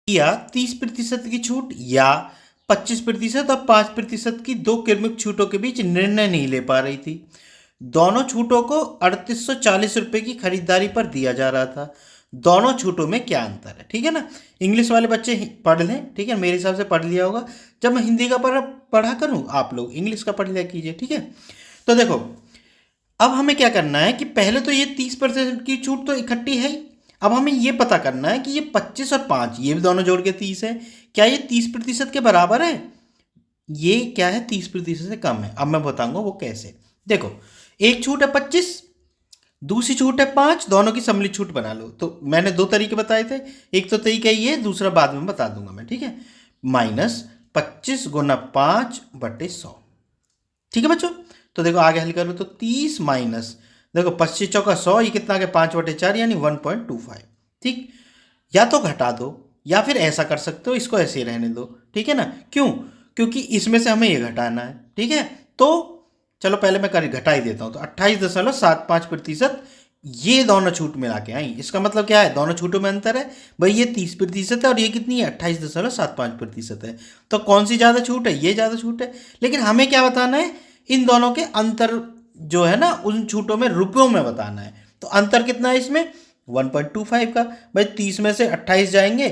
या 30% की छूट या 25% और 5% की दो क्रमिक छूटों के बीच निर्णय नहीं ले पा रही थी। दोनों छूटों को 3840 रुपए की खरीदारी पर दिया जा रहा था। दोनों छूटों में क्या अंतर है? ठीक है ना। इंग्लिश वाले बच्चे पढ़ लें, ठीक है, मेरे हिसाब से पढ़ लिया होगा। जब मैं हिंदी का पढ़ा करूं, आप लोग इंग्लिश का पढ़ लिया कीजिए, ठीक है। तो देखो, अब हमें क्या करना है कि पहले तो ये 30% की छूट तो इकट्ठी है ही। अब हमें ये पता करना है कि ये 25 और 5 ये भी दोनों जोड़ के 30 है, क्या ये 30% के बराबर है? ये क्या है, 30% से कम है। अब मैं बताऊंगा वो कैसे। देखो, एक छूट है 25, दूसरी छूट है 5, दोनों की सम्मिलित छूट बना लो। तो मैंने दो तरीके बताए थे, एक तो तरीका ये, दूसरा बाद में बता दूंगा मैं, ठीक है। माइनस 25 गुना 5/100, ठीक है बच्चों। तो देखो आगे हल करो तो 30 माइनस, देखो 25 चौका 100, ये कितना आ गया 5/4 यानी 1.25, ठीक। या तो घटा दो या फिर ऐसा कर सकते हो, इसको ऐसे ही रहने दो, ठीक है ना। क्यों? क्योंकि इसमें से हमें ये घटाना है, ठीक है। तो चलो पहले मैं कर घटा ही देता हूं। तो 28.75% ये दोनों छूट मिला के आई। इसका मतलब क्या है, दोनों छूटों में अंतर है भाई। ये 30% है और ये कितनी है, 28.75% है। तो कौन सी ज़्यादा छूट है? ये ज़्यादा छूट है। लेकिन हमें क्या बताना है, इन दोनों के अंतर जो है ना, उन छूटों में रुपयों में बताना है। तो अंतर कितना है इसमें, 1.25 का। भाई 30 में से 28 जाएंगे,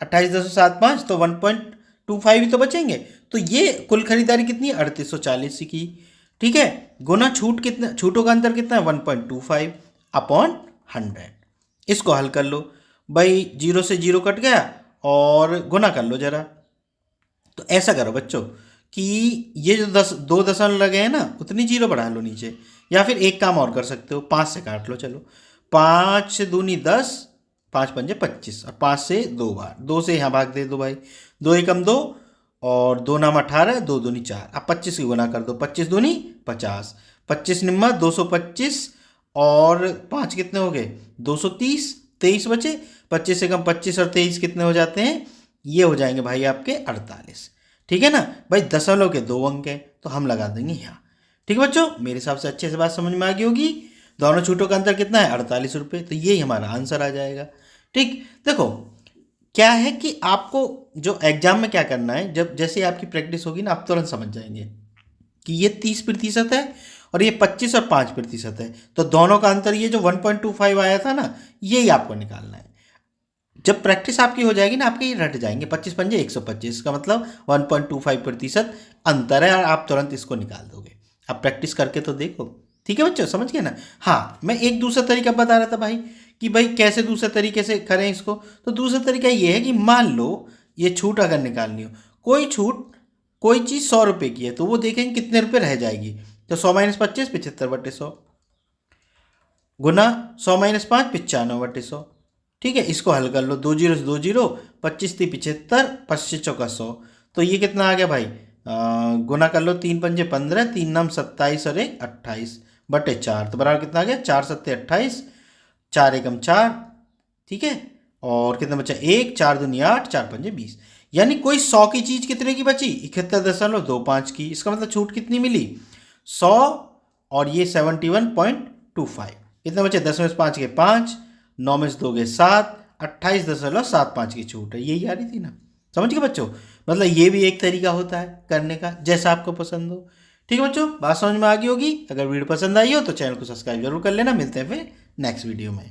28.75, तो 1.25 ही तो बचेंगे। तो ये कुल खरीदारी कितनी है, 3840 की, ठीक है। गुना छूट कितना, छूटों का अंतर कितना है, 1.25 अपॉन 100। इसको हल कर लो भाई, 0 से 0 कट गया और गुना कर लो जरा। तो ऐसा करो बच्चों कि ये जो 2 दशमलव लगे हैं ना, उतनी जीरो बढ़ा लो नीचे। या फिर एक काम और कर सकते हो, 5 से काट लो। चलो 5 से दूनी 10, 5 पंजे 25, और 5 से 2 बार, 2 से यहाँ भाग दे दो भाई, 2 एकम 2 और 2 नाम 18, 2 दूनी 4। अब 25 की गुना कर दो, 25 दूनी 50, 25 निम्मा 225 और 5 कितने हो गए, 230, 23 बचे। 25 से कम 25 और 23 कितने हो जाते हैं, ये हो जाएंगे भाई आपके 48, ठीक है ना। भाई दशमलव के 2 अंक हैं तो हम लगा देंगे यहाँ, ठीक है बच्चों। मेरे हिसाब से अच्छे से बात समझ में आ गई होगी। दोनों छूटों का अंतर कितना है, 48 रुपये। तो यही हमारा आंसर आ जाएगा, ठीक। देखो क्या है कि आपको जो एग्जाम में क्या करना है, जब जैसे आपकी प्रैक्टिस होगी ना, आप तुरंत समझ जाएंगे कि ये 30% है और ये 25 और 5% है। तो दोनों का अंतर ये जो 1.25 आया था ना, यही आपको निकालना है। जब प्रैक्टिस आपकी हो जाएगी ना, आपके ये रट जाएंगे, 25 पंजे 125 का मतलब 1.25% अंतर है, और आप तुरंत इसको निकाल दोगे। आप प्रैक्टिस करके तो देखो, ठीक है बच्चों, समझ गए ना। हाँ, मैं एक दूसरा तरीका बता रहा था भाई कि भाई कैसे दूसरे तरीके से करें इसको। तो दूसरा तरीका ये है कि मान लो ये छूट अगर निकालनी हो, कोई छूट, कोई चीज़ 100 रुपये की है, तो वो देखेंगे कितने रुपये रह जाएगी। तो 100 माइनस 25, 75/100, गुना 100 माइनस 5, 95/100, ठीक है। इसको हल कर लो, 2 जीरो से 2 जीरो, 25 थी 75, 25 चौका 100। तो ये कितना आ गया भाई, गुना कर लो, 3 पंजे 15, 3 नाम 27 और 1 28/4। तो बराबर कितना आ गया, 4 सत्ते 28, 4 एकम 4, ठीक है। और कितना बचा, 1, 4 दूनी 8, 4 पंजे 20। यानी कोई 100 की चीज़ कितने की बची, 71.25 की। इसका मतलब छूट कितनी मिली, 100 और ये 71.25। कितने बचे, 10 में से 5 के 5, 9 में से 2 के 7, 28.75 की छूट है। यही आ रही थी ना, समझ गए बच्चों। मतलब ये भी एक तरीका होता है करने का, जैसा आपको पसंद हो, ठीक है बच्चों। बात समझ में आ गई होगी। अगर वीडियो पसंद आई हो तो चैनल को सब्सक्राइब जरूर कर लेना। मिलते हैं फिर नेक्स्ट वीडियो में।